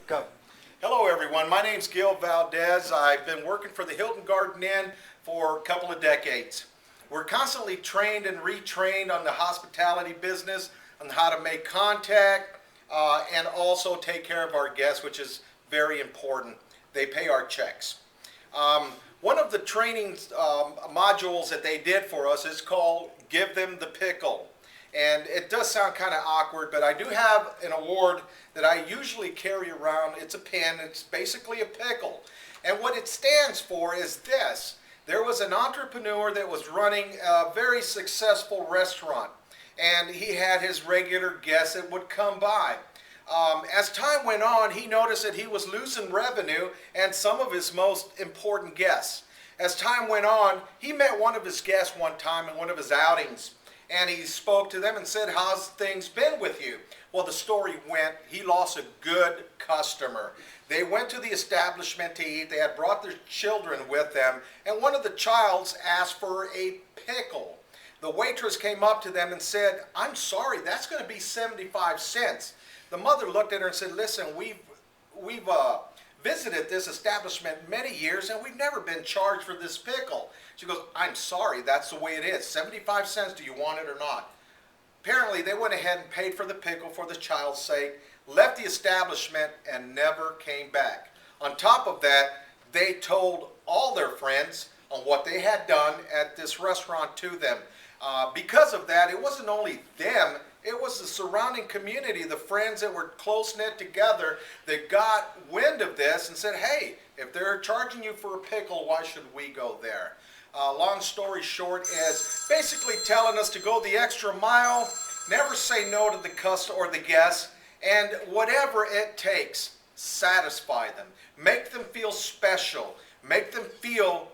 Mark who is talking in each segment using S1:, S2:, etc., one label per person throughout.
S1: Go.
S2: Hello everyone, my name's Gil Valdez. I've been working for the Hilton Garden Inn for a couple of decades. We're constantly trained and retrained on the hospitality business, on how to make contact, and also take care of our guests, which is very important. They pay our checks. One of the training modules that they did for us is called Give Them the Pickle. And it does sound kind of awkward, but I do have an award that I usually carry around. It's a pin. It's basically a pickle. And what it stands for is this. There was an entrepreneur that was running a very successful restaurant, and he had his regular guests that would come by. As time went on, he noticed that he was losing revenue and some of his most important guests. As time went on, he met one of his guests one time in one of his outings, and he spoke to them and said, "How's things been with you?" Well, the story went, he lost a good customer. They went to the establishment to eat. They had brought their children with them, and one of the childs asked for a pickle. The waitress came up to them and said, "I'm sorry, that's going to be 75 cents. The mother looked at her and said, "Listen, we've visited this establishment many years and we've never been charged for this pickle." She goes, "I'm sorry, that's the way it is. 75 cents, do you want it or not?" Apparently, they went ahead and paid for the pickle for the child's sake, left the establishment, and never came back. On top of that, they told all their friends on what they had done at this restaurant to them. Because of that, it wasn't only them, it was the surrounding community, the friends that were close-knit together that got wind of this and said, "Hey, if they're charging you for a pickle, why should we go there?" Long story short is basically telling us to go the extra mile, never say no to the customer or the guests, and whatever it takes, satisfy them. Make them feel special. Make them feel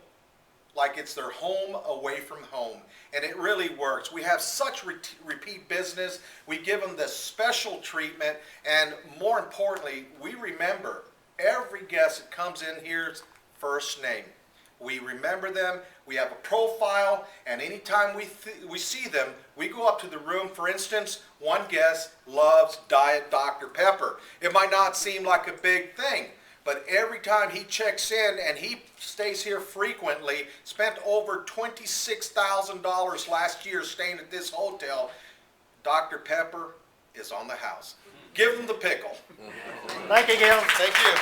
S2: like it's their home away from home. And it really works. We have such repeat business. We give them this special treatment. And more importantly, we remember every guest that comes in here's first name. We remember them. We have a profile. And anytime we see them, we go up to the room. For instance, one guest loves Diet Dr. Pepper. It might not seem like a big thing, but every time he checks in, and he stays here frequently, spent over $26,000 last year staying at this hotel, Dr. Pepper is on the house. Give him the pickle.
S1: Thank you, Gil.
S2: Thank you.